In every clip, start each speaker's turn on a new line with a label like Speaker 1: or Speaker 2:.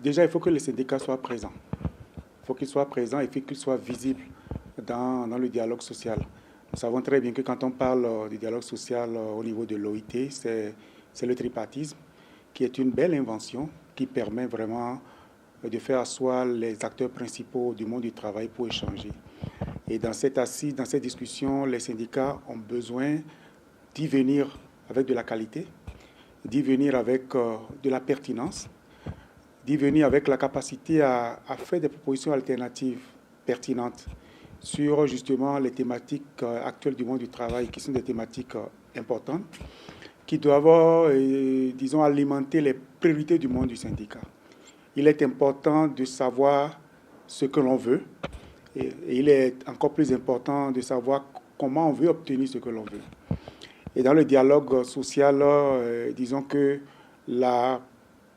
Speaker 1: Déjà, il faut que les syndicats soient présents. Il faut qu'ils soient présents et qu'ils soient visibles dans le dialogue social. Nous savons très bien que quand on parle du dialogue social au niveau de l'OIT, c'est le tripartisme qui est une belle invention qui permet vraiment de faire asseoir les acteurs principaux du monde du travail pour échanger. Et dans cette assise, dans cette discussion, les syndicats ont besoin d'y venir avec de la qualité, d'y venir avec de la pertinence, d'y venir avec la capacité à faire des propositions alternatives pertinentes sur justement les thématiques actuelles du monde du travail, qui sont des thématiques importantes, qui doivent, disons, alimenter les priorités du monde du syndicat. Il est important de savoir ce que l'on veut, et il est encore plus important de savoir comment on veut obtenir ce que l'on veut. Et dans le dialogue social, disons que la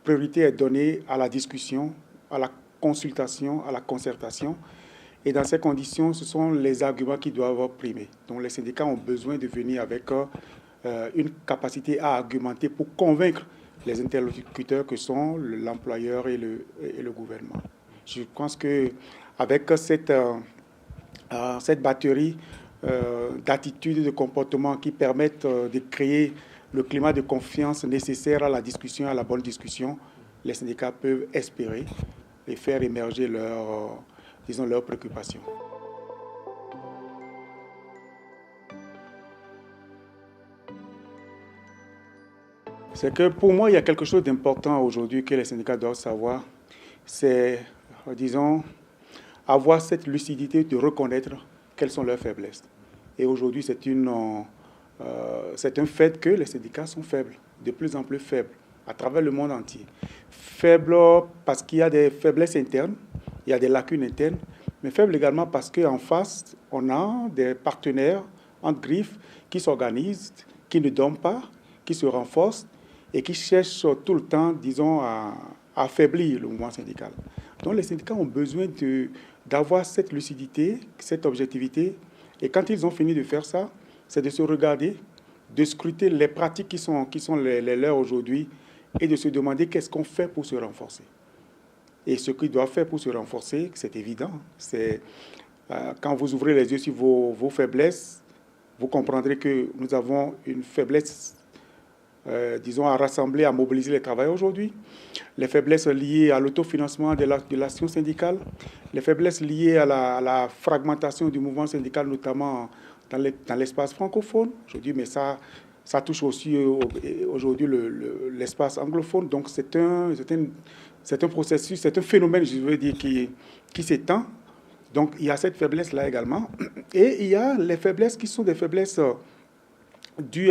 Speaker 1: priorité est donnée à la discussion, à la consultation, à la concertation. Et dans ces conditions, ce sont les arguments qui doivent primer. Donc les syndicats ont besoin de venir avec une capacité à argumenter pour convaincre les interlocuteurs que sont l'employeur et le gouvernement. Je pense qu'avec cette batterie d'attitudes, de comportements qui permettent de créer le climat de confiance nécessaire à la discussion, à la bonne discussion, les syndicats peuvent espérer et faire émerger leurs préoccupations. C'est que pour moi, il y a quelque chose d'important aujourd'hui que les syndicats doivent savoir. C'est, disons, avoir cette lucidité de reconnaître quelles sont leurs faiblesses. Et aujourd'hui, c'est un fait que les syndicats sont faibles, de plus en plus faibles, à travers le monde entier. Faibles parce qu'il y a des faiblesses internes, il y a des lacunes internes, mais faibles également parce qu'en face, on a des partenaires entre griffes qui s'organisent, qui ne dorment pas, qui se renforcent et qui cherchent tout le temps, disons, à affaiblir le mouvement syndical. Donc les syndicats ont besoin d'avoir cette lucidité, cette objectivité. Et quand ils ont fini de faire ça, c'est de se regarder, de scruter les pratiques qui sont les leurs aujourd'hui et de se demander qu'est-ce qu'on fait pour se renforcer. Et ce qu'ils doivent faire pour se renforcer, c'est évident. C'est quand vous ouvrez les yeux sur vos faiblesses, vous comprendrez que nous avons une faiblesse, disons, à rassembler, à mobiliser les travailleurs aujourd'hui. Les faiblesses liées à l'autofinancement de l'action syndicale, les faiblesses liées à la fragmentation du mouvement syndical, notamment dans l'espace francophone. Je dis, mais ça touche aussi aujourd'hui l'espace anglophone. Donc c'est un processus, c'est un phénomène, je veux dire, qui s'étend. Donc il y a cette faiblesse-là également. Et il y a les faiblesses qui sont des faiblesses dues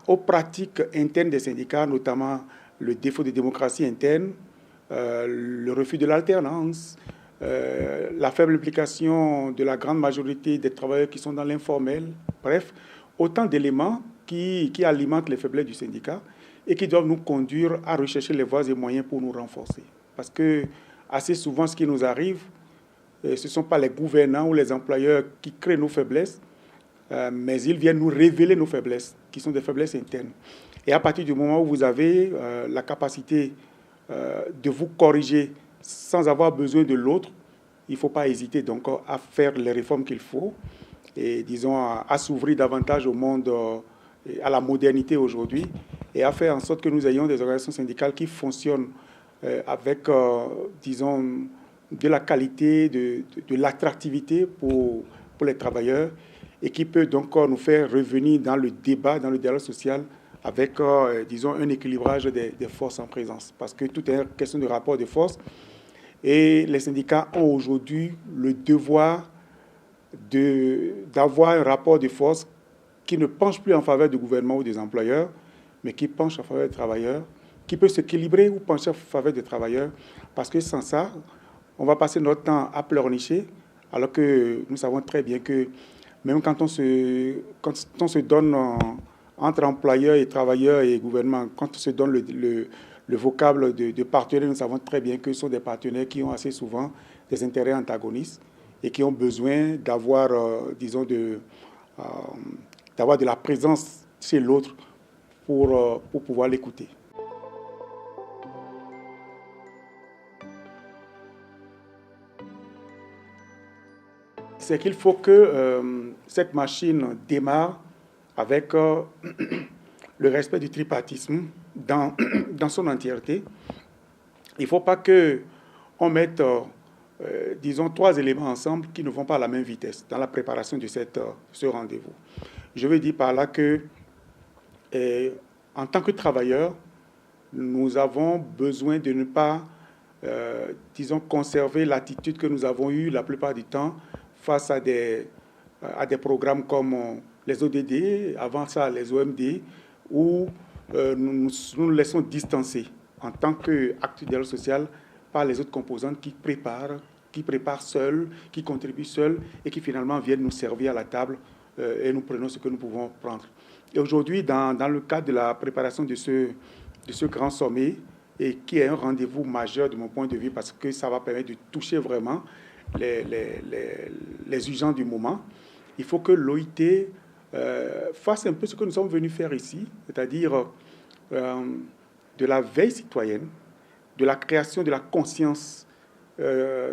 Speaker 1: aux pratiques internes des syndicats, notamment le défaut de démocratie interne, le refus de l'alternance, la faible implication de la grande majorité des travailleurs qui sont dans l'informel. Bref, autant d'éléments qui alimentent les faiblesses du syndicat et qui doivent nous conduire à rechercher les voies et moyens pour nous renforcer. Parce que assez souvent, ce qui nous arrive, ce ne sont pas les gouvernants ou les employeurs qui créent nos faiblesses, mais ils viennent nous révéler nos faiblesses, qui sont des faiblesses internes. Et à partir du moment où vous avez la capacité de vous corriger sans avoir besoin de l'autre, il ne faut pas hésiter donc à faire les réformes qu'il faut et, disons, à s'ouvrir davantage au monde, à la modernité aujourd'hui et à faire en sorte que nous ayons des organisations syndicales qui fonctionnent avec, disons, de la qualité, de l'attractivité pour les travailleurs et qui peut donc nous faire revenir dans le débat, dans le dialogue social avec, disons, un équilibrage des forces en présence. Parce que tout est une question de rapport de force. Et les syndicats ont aujourd'hui le devoir d'avoir un rapport de force qui ne penche plus en faveur du gouvernement ou des employeurs, mais qui penche en faveur des travailleurs, qui peut s'équilibrer ou pencher en faveur des travailleurs. Parce que sans ça, on va passer notre temps à pleurnicher, alors que nous savons très bien que même quand on se donne entre employeurs et travailleurs et gouvernement, quand on se donne le vocable de partenaires, nous savons très bien que ce sont des partenaires qui ont assez souvent des intérêts antagonistes et qui ont besoin d'avoir, disons, d'avoir de la présence chez l'autre pour pouvoir l'écouter. c'est qu'il faut que cette machine démarre avec le respect du tripartisme dans son entièreté. Il ne faut pas qu'on mette, disons, 3 éléments ensemble qui ne vont pas à la même vitesse dans la préparation de ce rendez-vous. Je veux dire par là que, en tant que travailleurs, nous avons besoin de ne pas, disons, conserver l'attitude que nous avons eue la plupart du temps face à des programmes comme les ODD, avant ça les OMD, où nous nous laissons distancer en tant qu'acte de dialogue social par les autres composantes qui préparent seuls, qui contribuent seuls et qui finalement viennent nous servir à la table et nous prenons ce que nous pouvons prendre. Et aujourd'hui, dans le cadre de la préparation de ce grand sommet, et qui est un rendez-vous majeur de mon point de vue parce que ça va permettre de toucher vraiment les urgences du moment, il faut que l'OIT fasse un peu ce que nous sommes venus faire ici, c'est-à-dire de la veille citoyenne, de la création de la conscience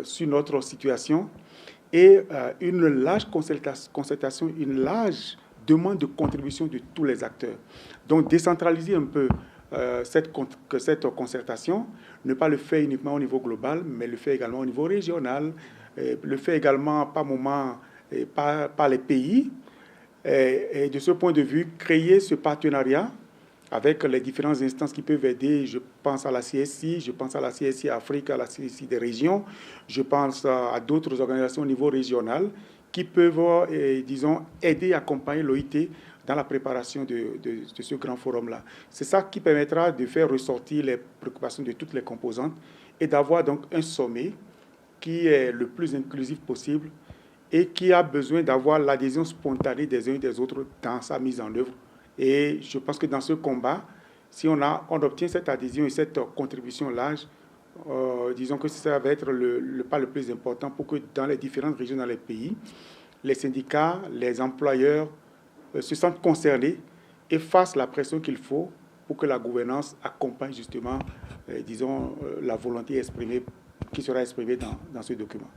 Speaker 1: sur notre situation et une large concertation, une large demande de contribution de tous les acteurs. Donc décentraliser un peu cette concertation, ne pas le faire uniquement au niveau global, mais le faire également au niveau régional, le faire également par moment par les pays. Et de ce point de vue, créer ce partenariat avec les différentes instances qui peuvent aider. Je pense à la CSI, je pense à la CSI Afrique, à la CSI des régions, je pense à d'autres organisations au niveau régional qui peuvent, disons, aider et accompagner l'OIT dans la préparation de ce grand forum-là. C'est ça qui permettra de faire ressortir les préoccupations de toutes les composantes et d'avoir donc un sommet qui est le plus inclusif possible et qui a besoin d'avoir l'adhésion spontanée des uns et des autres dans sa mise en œuvre. Et je pense que dans ce combat, si on obtient cette adhésion et cette contribution large, disons que ça va être le pas le plus important pour que dans les différentes régions dans les pays, les syndicats, les employeurs se sentent concernés et fassent la pression qu'il faut pour que la gouvernance accompagne justement, disons, la volonté exprimée, qui sera exprimée dans ce document.